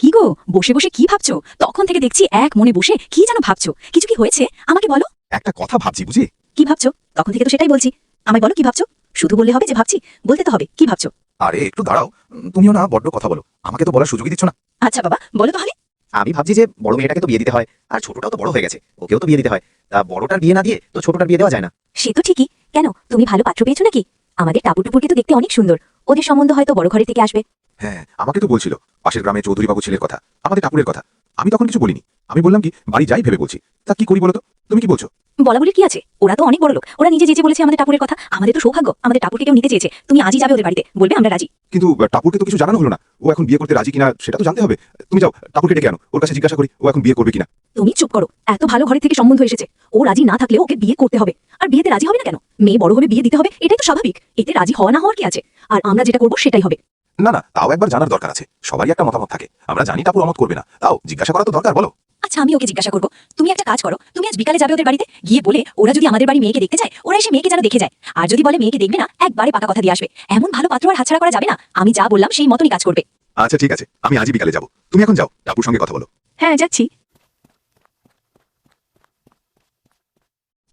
কি গো, বসে বসে কি ভাবছো? তখন থেকে দেখছি এক মনে বসে কি যেন ভাবছো। কিছু কি হয়েছে আমাকে বলো। একটা কথা ভাবছি বুঝি। কি ভাবছো? তখন থেকে তো সেটাই বলছি। আমায় বলো কি ভাবছো। শুধু বললে হবে যে ভাবছি, বলতে তো হবে কি ভাবছো। আরে একটু দাঁড়াও, তুমিও না বড্ড কথা বলো, আমাকে তো বলার সুযোগই দিচ্ছ না। আচ্ছা বাবা, বলো তাহলে। আমি ভাবছি যে বড় মেয়েটাকে তো বিয়ে দিতে হয়, আর ছোটটাও তো বড় হয়ে গেছে, ওকেও তো বিয়ে দিতে হয়। তা বড়টার বিয়ে না দিয়ে তো ছোটটার বিয়ে দেওয়া যায় না? সে তো ঠিকই। কেন, তুমি ভালো পাত্র পেয়েছো নাকি? আমাদের টাপুটুপুরকে তো দেখতে অনেক সুন্দর। ওদের সম্বন্ধ হয়তো বড় ঘরে থেকে আসবে। হ্যাঁ, আমাকে তো বলছিল পাশের গ্রামে চৌধুরী বাবু ছেলের কথা, আমাদের ঠাকুরের কথা। আমি তখন কিছু বলিনি, আমি বললাম কি বাড়ি যাই ভেবে বলছি। তা কি করি বলো তো, তুমি কি বলছো? বলা বলির কি আছে? ওরা তো অনেক বড় লোক, ওরা নিজে যেচে বলেছে আমাদের টাপুরের কথা। আমাদের তো সৌভাগ্য, আমাদের টাপুরকে কেউ নিতে চেয়েছে। তুমি আজই যাবে ওদের বাড়িতে, বলবে আমরা রাজি। কিন্তু টাপুরকে তো কিছু জানানো হলো না, ও এখন বিয়ে করতে রাজি কিনা সেটা তো জানতে হবে। তুমি যাও টাপুরকে ডেকে আনো, ওর কাছে জিজ্ঞাসা করি ও এখন বিয়ে করবে কিনা। তুমি চুপ করো। এত ভালো ঘরে থেকে সম্বন্ধ এসেছে, ও রাজি না থাকলে ওকে বিয়ে করতে হবে। আর বিয়েতে রাজি হবে না কেন? মেয়ে বড় হবে, বিয়ে দিতে হবে, এটাই তো স্বাভাবিক। এতে রাজি হওয়া না হওয়ার কি আছে? আর আমরা যেটা করবো সেটাই হবে। না না, তাও একবার জানার দরকার আছে, সবারই একটা মতামত থাকে। আমরা জানি টাপুর অমত করবে না, তাও জিজ্ঞাসা করা তো দরকার, বলো। আচ্ছা, আমি ওকে জিজ্ঞাসা করবো। তুমি একটা কাজ করো, তুমি আজ বিকালে যাবে ওদের বাড়িতে, গিয়ে বলে ওরা যদি আমাদের বাড়ি মেয়েকে দেখতে চায়, ওরা এসে মেয়েকে যেন দেখে যায়। আর যদি বলে মেয়েকে দেখবে না, একবারে পাকা কথা দিয়ে আসবে। এমন ভালো পাত্র আর হাতছাড়া করা যাবে না। আমি যা বললাম সেই মতনই কাজ করবে। আচ্ছা ঠিক আছে, আমি আজই বিকালে যাবো, তুমি এখন যাও টাপুর সঙ্গে কথা বলো। হ্যাঁ, যাচ্ছি।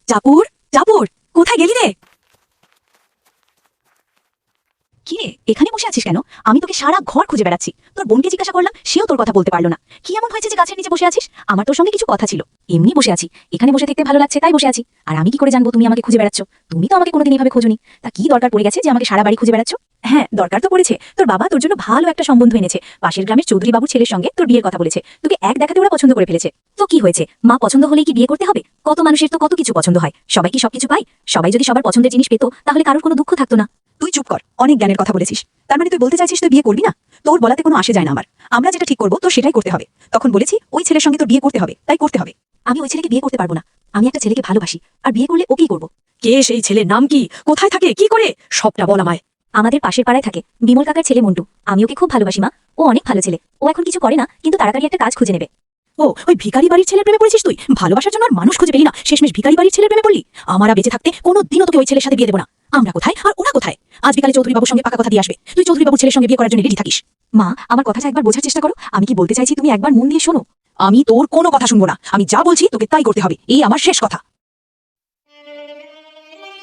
চাপুর, চাপুর, কোথায় গেলি রে? কি রে, এখানে বসে আছিস কেন? আমি তোকে সারা ঘর খুঁজে বেড়াচ্ছি। তোর বোনকে জিজ্ঞাসা করলাম, সেও তোর কথা বলতে পারলো না। কি এমন হয়েছে যে গাছের নিচে বসে আছিস? আমার তোর সঙ্গে কিছু কথা ছিল। এমনি বসে আছি, এখানে বসে দেখতে ভালো লাগছে তাই বসে আছি। আর আমি কি করে জানবো তুমি আমাকে খুঁজে বেড়াচ্ছ? তুমি তো আমাকে কোনোদিন এভাবে খোঁজোনি। তা কি দরকার পড়ে গেছে যে আমাকে সারা বাড়ি খুঁজে বেড়াচ্ছ? হ্যাঁ, দরকার তো পড়েছে। তোর বাবা তোর জন্য ভালো একটা সম্বন্ধ এনেছে। পাশের গ্রামের চৌধুরী বাবুর ছেলের সঙ্গে তোর বিয়ের কথা বলেছে। তোকে এক দেখাতে ওরা পছন্দ করে ফেলেছে। তো কি হয়েছে? মা পছন্দ হলেই কি বিয়ে করতে হবে? কত মানুষের তো কত কিছু পছন্দ হয়। সবাই কি সবকিছু পায়? সবাই যদি সবার পছন্দের জিনিস পেতো, তাহলে কারোর কোনো দুঃখ থাকতো না। তুই চুপ কর, অনেক জ্ঞানের কথা বলেছিস। তার মানে তুই বলতে চাইছিস তুই বিয়ে করবি না? তোর বলাতে কোনো আসে যায় না আমার। আমরা যেটা ঠিক করবো তোর সেটাই করতে হবে। তখন বলেছি ওই ছেলের সঙ্গে তোর বিয়ে করতে হবে, তাই করতে হবে। আমি ওই ছেলেকে বিয়ে করতে পারবো না। আমি একটা ছেলেকে ভালোবাসি, আর বিয়ে করলে ওকেই করবো। কে সেই ছেলের নাম কি? কোথায় থাকে? কি করে? সবটা বল আমায়। আমাদের পাশের পাড়ায় থাকে, বিমল কাকার ছেলে মন্টু। আমি ওকে খুব ভালোবাসি মা। ও অনেক ভালো ছেলে। ও এখন কিছু করে না, কিন্তু তাড়াতাড়ি একটা কাজ খুঁজে নেবে। ও, ওই ভিখারি বাড়ির ছেলের প্রেমে পড়েছিস তুই? ভালোবাসার জন্য আর মানুষ খুঁজে পেলি না, শেষমেশ ভিখারি বাড়ির ছেলের প্রেমে পড়লি। আমরা বেঁচে থাকতে কোনো দিনও তোকে ওই ছেলের সাথে বিয়ে দেবো না। আমরা কোথায় আর ওরা কোথায়? আজ বিকালে চৌধুরী বাবুর সঙ্গে পাকা কথা দিয়ে আসবে। তুই চৌধুরী বাবুর ছেলের সঙ্গে বিয়ে করার জন্য রেডি থাকিস। মা, আমার কথাটা একবার বোঝার চেষ্টা করো। আমি কি বলতে চাইছি তুমি একবার মন দিয়ে শোনো। আমি তোর কোনো কথা শুনবো না। আমি যা বলছি তোকে তাই করতে হবে, এই আমার শেষ কথা।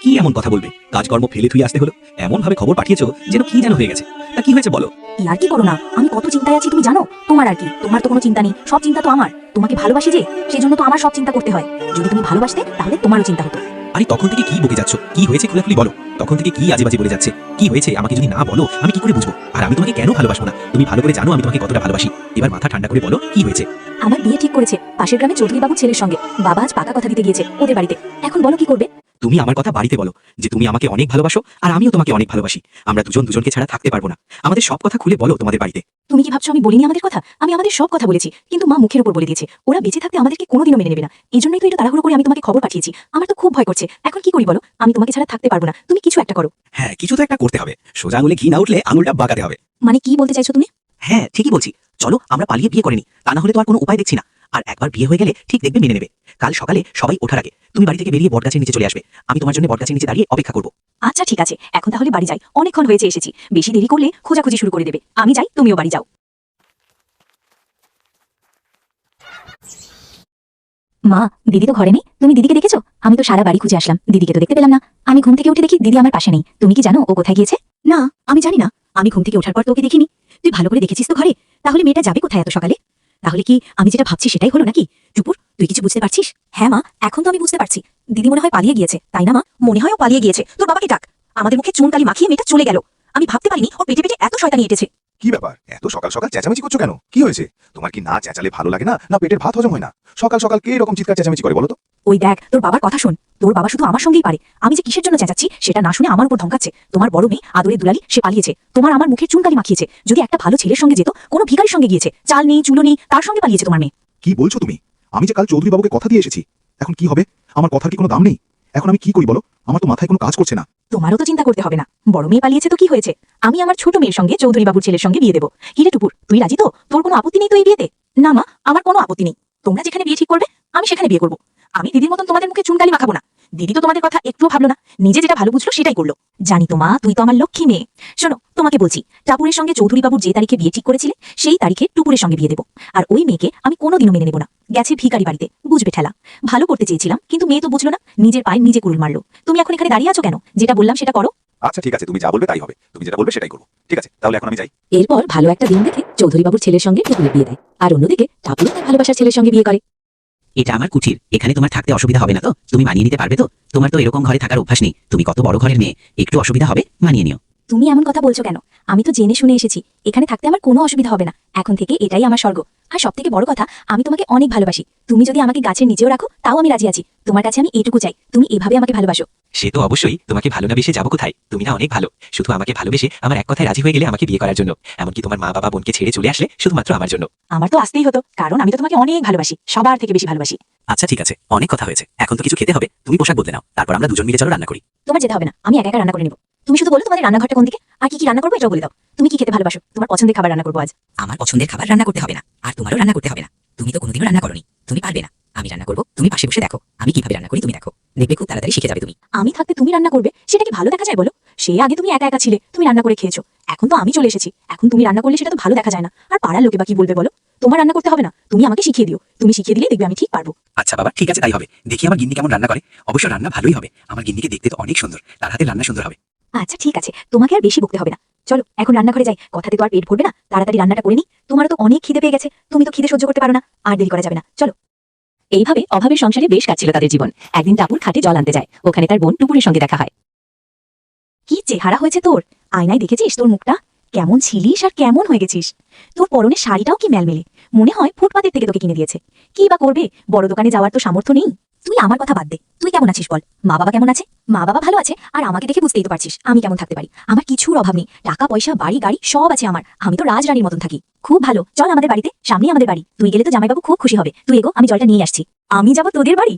কি এমন কথা বলবে? কাজকর্ম ফেলে থুই আসতে হলো, এমন ভাবে খবর পাঠিয়েছো যেন কি যেন হয়ে গেছে। তা কি হয়েছে বলো। আর কি করো না, আমি কত চিন্তায় আছি তুমি জানো? তোমার আর কি, তোমার তো কোনো চিন্তা নেই, সব চিন্তা তো আমার। তোমাকে ভালোবাসি যে, সেই জন্য তো আমার সব চিন্তা করতে হয়। যদি তুমি ভালোবাসতে তাহলে তোমারও চিন্তা হতো। আরে তখন থেকে কি বকে যাচ্ছ? কি হয়েছে খোলাখুলি বলো। তখন থেকে কি আজে বাজে বলে যাচ্ছে? কি হয়েছে আমাকে যদি না বলো আমি কি করে বুঝবো? আর আমি তোমাকে কেন ভালোবাসবো না? তুমি ভালো করে জানো আমি তোমাকে কতটা ভালোবাসি। এবার মাথা ঠান্ডা করে বলো কি হয়েছে। আমার বিয়ে ঠিক করেছে পাশের গ্রামে চৌধুরী বাবুর ছেলের সঙ্গে। বাবা আজ পাকা কথা দিতে গিয়েছে ওদের বাড়িতে। এখন বলো কি করবে? তুমি আমার কথা বাড়িতে বলো যে তুমি আমাকে অনেক ভালোবাসো আর আমিও তোমাকে অনেক ভালোবাসি। আমরা দুজন দুজনকে ছাড়া থাকতে পারবো না। আমাদের সব কথা খুলে বলো তোমাদের বাড়িতে। তুমি কি ভাবছো আমি বলিনি আমাদের কথা? আমি আমাদের সব কথা বলেছি, কিন্তু মা মুখের উপর বলে দিয়েছে ওরা বেঁচে থাকতে আমাদেরকে কোনোদিনও মেনে নেবে না। এই জন্যই তো এটা তাড়াহুড়ো করে আমি তোমাকে খবর পাঠিয়েছি। আমার তো খুব ভয় করছে। এখন কি করি বলো? আমি তোমাকে ছাড়া থাকতে পারবো না, তুমি কিছু একটা করো। হ্যাঁ, কিছু তো একটা করতে হবে। সোজা আঙুলে ঘি না উঠলে আঙুলটা বাঁকাতে হবে। মানে কি বলতে চাইছো তুমি? হ্যাঁ ঠিকই বলছি, চলো আমরা পালিয়ে বিয়ে করে নিই। তা না হলে তো আর কোনো উপায় দেখছি না। আর একবার বিয়ে হয়ে গেলে ঠিক দেখবে মেনে নেবে। কাল সকালে সবাই ওঠার আগে তুমি বাড়ি থেকে বেরিয়ে বটগাছের নিচে চলে আসবে। আমি তোমার জন্য বটগাছের নিচে দাঁড়িয়ে অপেক্ষা করবো। আচ্ছা ঠিক আছে, এখন তাহলে বাড়ি যাই, অনেকক্ষণ হয়েছে এসেছি। বেশি দেরি করলে খোঁজাখুঁজি শুরু করে দেবে। আমি যাই, তুমিও বাড়ি যাও। মা, দিদি তো ঘরে নেই। তুমি দিদিকে দেখেছো? আমি তো সারা বাড়ি খুঁজে আসলাম, দিদিকে তো দেখতে পেলাম না। আমি ঘুম থেকে উঠে দেখি দিদি আমার পাশে নেই। তুমি কি জানো ও কোথায় গিয়েছে? না, আমি জানি না। আমি ঘুম থেকে ওঠার পর তোকে দেখিনি। তুই ভালো করে দেখেছিস তো ঘরে? তাহলে মেয়েটা যাবে কোথায় এত সকালে? তাহলে কি আমি যেটা ভাবছি সেটাই হলো নাকি? টুপুর, তুই কিছু বুঝতে পারছিস? হ্যাঁ মা, এখন তো আমি বুঝতে পারছি। দিদি মনে হয় পালিয়ে গিয়েছে, তাই না মা? মনে হয় ও পালিয়ে গিয়েছে। তোর বাবাকে ডাক। আমাদের মুখে চুন কালি মাখিয়ে মেয়েটা চলে গেল। আমি ভাবতে পারিনি ওর পেটে পেটে এত শয়তানি এঁটেছে। কি ব্যাপার, এত সকাল সকাল চেঁচামেচি করছো কেন? কি হয়েছে? তোমার কি না চেঁচালে ভালো লাগে না, না পেটের ভাত হজম হয় না? সকাল সকাল কে এরকম চিৎকার চেঁচামেচি করে বলো তো? ওই দেখ, তোর বাবার কথা শোন। তোর বাবা শুধু আমার সঙ্গেই পারে। আমি যে কিসের জন্য চেঁচাচ্ছি সেটা না শুনে আমার উপর ধমকাচ্ছে। তোমার বড় মেয়ে আদরে দুলালি, সে পালিয়েছে। তোমার আমার মুখে চুনকালি মাখিয়েছে। যদি একটা ভালো ছেলের সঙ্গে যেত, কোনো ভিখারির সঙ্গে গিয়েছে, চাল নেই চুলো নেই, তার সঙ্গে পালিয়েছে তোমার মেয়ে। কি বলছো তুমি? আমি যে কাল চৌধুরী বাবুকে কথা দিয়ে এসেছি, এখন কি হবে? আমার কথার কি কোনো দাম নেই? এখন আমি কি করি বলো? আমার তো মাথায় কোনো কাজ করছে না। তোমারও তো চিন্তা করতে হবে না। বড় মেয়ে পালিয়েছে তো কি হয়েছে? আমি আমার ছোট মেয়ের সঙ্গে চৌধুরী বাবুর ছেলের সঙ্গে বিয়ে দেবো। হিরে টুপুর, তুই রাজি তো? তোর কোনো আপত্তি নেই তো এই বিয়েতে? না মা, আমার কোনো আপত্তি নেই। তোমরা যেখানে বিয়ে ঠিক করবে আমি সেখানে বিয়ে করবো। আমি দিদির মতন তোমাদের মুখে চুনকালি মাখাবো না। দিদি তো তোমাদের কথা একটুও ভাবলো না, নিজে যেটা ভালো বুঝলো সেটাই করলো। জানি তো মা, তুই তো আমার লক্ষ্মী মেয়ে। শোনো, তোমাকে বলছি, টাপুরের সঙ্গে চৌধুরী বাবুর যে তারিখে বিয়ে ঠিক করেছিলে সেই তারিখে টুপুরের সঙ্গে বিয়ে দেবো। আর ওই মেয়েকে আমি কোনোদিনও মেনে নেবো না। গেছে ভিখারি বাড়িতে, বুঝবে ঠেলা। ভালো করতে চেয়েছিলাম, কিন্তু মেয়ে তো বুঝলো না, নিজের পায়ে নিজে কুড়ুল মারলো। তুমি এখন এখানে দাঁড়িয়ে আছো কেন? যেটা বললাম সেটা করো। আচ্ছা ঠিক আছে, তুমি যা বলবে তাই হবে, তুমি যেটা বলবে সেটাই করবো। ঠিক আছে, তাহলে এখন আমি যাই। এরপর ভালো একটা দিন দেখে চৌধুরী বাবুর ছেলের সঙ্গে টুপুরের বিয়ে দেয়, আর অন্যদিকে টাপুর তার ভালোবাসার ছেলের সঙ্গে বিয়ে করে। এটা আমার কুঠির, এখানে তোমার থাকতে অসুবিধা হবে না তো? তুমি মানিয়ে নিতে পারবে তো? তোমার তো এরকম ঘরে থাকার অভ্যাস নেই, তুমি কত বড় ঘরের মেয়ে, একটু অসুবিধা হবে, মানিয়ে নিও। তুমি এমন কথা বলছো কেন? আমি তো জেনে শুনে এসেছি, এখানে থাকতে আমার কোনো অসুবিধা হবে না। এখন থেকে এটাই আমার স্বর্গ। আর সব থেকে বড় কথা, আমি তোমাকে অনেক ভালোবাসি। তুমি যদি আমাকে গাছের নিচেও রাখো তাও আমি রাজি আছি। তোমার কাছে আমি এটুকু চাই, তুমি এভাবে আমাকে ভালোবাসো। সে তো অবশ্যই, তোমাকে ভালো না বেশে যাবো কোথায়? তুমি না অনেক ভালো, শুধু আমাকে ভালোবেসে আমার এক কথায় রাজি হয়ে গেলে আমাকে বিয়ে করার জন্য। এমনকি তোমার মা বাবা বোনকে ছেড়ে চলে আসলে শুধুমাত্র আমার জন্য। আমার তো আসতেই হতো, কারণ আমি তো তোমাকে অনেক ভালোবাসি, সবার থেকে বেশি ভালোবাসি। আচ্ছা ঠিক আছে, অনেক কথা হয়েছে, এখন তো কিছু খেতে হবে, তুমি পোশাক বদলে নাও, তারপর আমরা দুজন মিলে চলো রান্না করি। তোমার যেতে হবে না, আমি একা একা রান্না করে নেবো। তুমি শুধু বলো তোমাদের রান্নাঘরটা কোন দিকে, আর কি কি রান্না করবো এটাও বলে দাও। তুমি কি খেতে ভালোবাসো? তোমার পছন্দের খাবার রান্না করবো আজ। আমার পছন্দের খাবার রান্না করতে হবে না, আর তোমারও রান্না করতে হবে না। তুমি তো কোনোদিনও রান্না করোনি, তুমি পারবে না। আমি রান্না করবো, তুমি পাশে বসে দেখো আমি কিভাবে রান্না করি, তুমি দেখো, দেখবে খুব তাড়াতাড়ি শিখে যাবে তুমি। আমি থাকতে তুমি রান্না করবে, সেটা কি ভালো দেখা যায় বলো? সে আগে তুমি একা একা ছিলে, তুমি রান্না করে খেয়েছো। এখন তো আমি চলে এসেছি, এখন তুমি রান্না করলে সেটা তো ভালো দেখা যায় না। আর পাড়ার লোকে বা কি বলবে বলো? তোমার রান্না করতে হবে না, তুমি আমাকে শিখিয়ে দিও। তুমি শিখিয়ে দিলে দেখবে আমি ঠিক পারবো। আচ্ছা বাবা, ঠিক আছে তাই হবে। দেখি আমার গিন্নি কেমন রান্না করে। অবশ্য রান্না ভালোই হবে, আমার গিন্নিকে দেখতে তো অনেক সুন্দর, তার হাতে রান্না সুন্দর হবে। আচ্ছা ঠিক আছে, তোমাকে আর বেশি বকতে হবে না। চলো এখন রান্নাঘরে যাই, কথাতে তো আর পেট ভরবে না, তাড়াতাড়ি রান্নাটা করে নি। তোমারও তো অনেক খিদে পেয়ে গেছে, তুমি তো খিদে সহ্য করতে পারো না, আর দেরি করা যাবে না, চলো। এইভাবে অভাবের সংসারে বেশ কাটছিল তাদের জীবন। একদিন টাপুর খাটে জল আনতে যায়, ওখানে তার বোন টুপুরের সঙ্গে দেখা হয়। কি চেহারা হয়েছে তোর! আয়নায় দেখেছিস তোর মুখটা? কেমন ছিলিস আর কেমন হয়ে গেছিস! তোর পরনের শাড়িটাও কি মেলমেলে, মনে হয় ফুটপাতের থেকে তোকে কিনে দিয়েছে। কি বা করবে, বড় দোকানে যাওয়ার তো সামর্থ্য নেই। তুই আমার কথা বাদ দে, তুই কেমন আছিস বল? মা বাবা কেমন আছে? মা বাবা ভালো আছে, আর আমাকে দেখে বুঝতেই তো পারছিস আমি কেমন থাকতে পারি। আমার কিছুর অভাব নেই, টাকা পয়সা বাড়ি গাড়ি সব আছে আমার। আমি তো রাজরানীর মতন থাকি, খুব ভালো। চল আমাদের বাড়িতে, সামনেই আমাদের বাড়ি। তুই গেলে তো জামাইবাবু খুব খুশি হবে। তুই এগো, আমি জলটা নিয়ে আসছি। আমি যাব তোদের বাড়ি?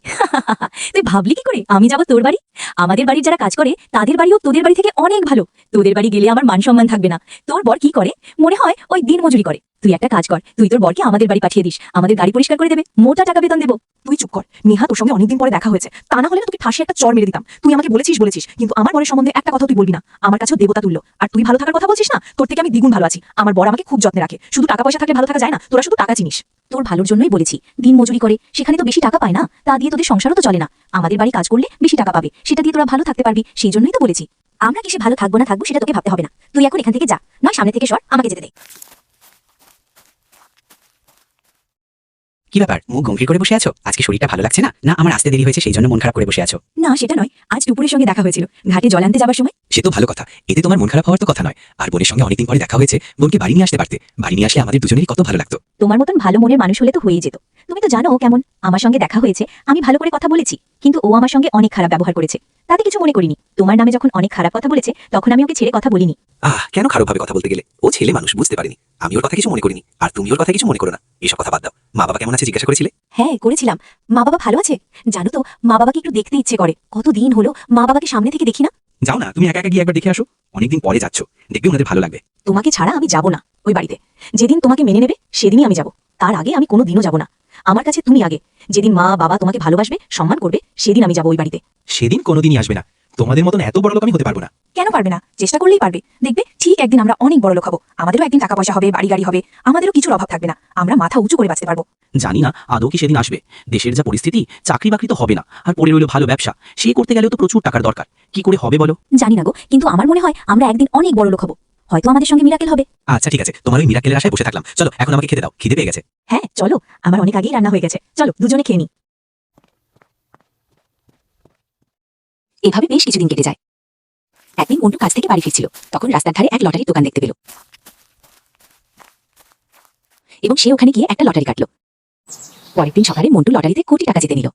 তুই ভাবলি কি করে আমি যাব তোর বাড়ি? আমাদের বাড়ির যারা কাজ করে তাদের বাড়িও তোদের বাড়ি থেকে অনেক ভালো। তোদের বাড়ি গেলে আমার মান সম্মান থাকবে না। তোর বর কি করে? মনে হয় ওই দিন মজুরি করে। তুই একটা কাজ কর, তুই তোর বরকে আমাদের বাড়ি পাঠিয়ে দিস, আমাদের গাড়ি পরিষ্কার করে দেবে, মোটা টাকা বেতন দেবো। তুই চুপ কর নেহা, তোর সঙ্গে অনেকদিন পরে দেখা হয়েছে, তা না হলে না তোকে ঠাসে একটা চড় মেরে দিতাম। তুই আমাকে বলেছিস, কিন্তু আমার বরের সম্বন্ধে একটা কথা তুই বলবি না। আমার কাছেও দেবতা তুল্য, আর তুই ভালো থাকার কথা বলছিস না, তোর থেকে আমি দ্বিগুণ ভালো আছি। আমার বর আমাকে খুব যত্নে রাখে। শুধু টাকা পয়সা থাকলে ভালো থাকা যায় না, তোরা শুধু টাকা চিনিস। তোর ভালোর জন্যই বলেছি, দিন মজুরি করে সেখানে তো বেশি টাকা পায় না, তা দিয়ে তোদের সংসারও তো চলে না। আমাদের বাড়ি কাজ করলে বেশি টাকা পাবে, সেটা দিয়ে তোরা ভালো থাকতে পারবি, সেই জন্যই তো বলেছি। আমরা কিসে ভালো থাকবো না থাকবো সেটা তোকে ভাবতে হবে না। তুই এখন এখান থেকে যা, নয় সামনে থেকে সর, আমাকে যেতে দে। কি ব্যাপার, মুখ গম্ভীর করে বসে আছো? আজকে শরীরটা ভালো লাগছে না? না আমার আসতে দেরি হয়েছে সেই জন্য মন খারাপ করে বসে আছো? না সেটা নয়, আজ টুপুরের সঙ্গে দেখা হয়েছিল ঘাটে জল আনতে যাবার সময়। সে তো ভালো কথা, এতে তোমার মন খারাপ হওয়ার তো কথা নয়। আর বোনের সঙ্গে অনেকদিন পরে দেখা হয়েছে, বোনকে বাড়ি নিয়ে আসতে পারতে, বাড়ি নিয়ে আসলে আমাদের দুজনেরই কত ভালো লাগতো। তোমার মতন ভালো মনের মানুষ হলে তো হয়েই যেত। তুমি তো জানো ও কেমন। আমার সঙ্গে দেখা হয়েছে, আমি ভালো করে কথা বলেছি, কিন্তু ও আমার সঙ্গে অনেক খারাপ ব্যবহার করেছে। তাতে কিছু মনে করিনি। তোমার নামে যখন অনেক খারাপ কথা বলেছে, তখন আমি ওকে ছেড়ে কথা বলিনি। কেন খারাপভাবে কথা বলতে গেলে? ও ছেলে মানুষ, বুঝতে পারিনি। আমি ওর কথা কিছু মনে করিনি, আর তুমি ওর কথা কিছু মনে করো না। এসব কথা বাদ দাও। মা বাবা কেমন আছে জিজ্ঞাসা করেছিলে? হ্যাঁ করেছিলাম। মা বাবা ভালো আছে। জানো তো, মা বাবাকে একটু দেখতে ইচ্ছে করে, কতদিন হলো মা বাবাকে সামনে থেকে দেখি না। যাও না, তুমি একা একা গিয়ে একবার দেখে আসো, অনেকদিন পরে যাচ্ছ, দেখবে ওনাদের ভালো লাগবে। তোমাকে ছাড়া আমি যাব না ওই বাড়িতে। যেদিন তোমাকে মেনে নেবে সেদিনই আমি যাব, তার আগে আমি কোনো দিনও যাব না। আমার কাছে তুমি আগে। যেদিন মা বাবা তোমাকে ভালোবাসবে, সম্মান করবে, সেদিন আমি যাব ওই বাড়িতে। সেদিন কোনোদিনই আসবে না, তোমাদের মতন এত বড় লোক আমি হতে পারবো না। কেন পারবে না? চেষ্টা করলেই পারবে। দেখবে ঠিক একদিন আমরা অনেক বড় লোক হবো, আমাদেরও একদিন টাকা পয়সা হবে, বাড়ি গাড়ি হবে, আমাদেরও কিছুর অভাব থাকবে না, আমরা মাথা উঁচু করে বাঁচতে পারবো। জানি না আদৌ কি সেদিন আসবে। দেশের যা পরিস্থিতি, চাকরি বাকরি তো হবে না, আর পড়ে রইল ভালো ব্যবসা, সে করতে গেলেও তো প্রচুর টাকার দরকার। কি করে হবে বলো? জানি না গো, কিন্তু আমার মনে হয় আমরা একদিন অনেক বড় লোক হবো, হয়তো আমাদের সঙ্গে মিরাকেল হবে। আচ্ছা ঠিক আছে, তোমার ওই মিরাকেলের আশায় বসে থাকলাম। চলো এখন আমাকে খেতে দাও, খিদে পেয়ে গেছে। হ্যাঁ চলো, আমার অনেক আগেই রান্না হয়ে গেছে, চলো দুজনে খেয়ে নি। এভাবে বেশ কিছুদিন কেটে যায়। একদিন মন্টু কাজ থেকে বাড়ি ফিরছিল, তখন রাস্তার ধারে এক লটারির দোকান দেখতে পেল, এবং সে ওখানে গিয়ে একটা লটারি কাটলো। পরের দিন সকালে মন্টু লটারিতে কোটি টাকা জিতে নিল।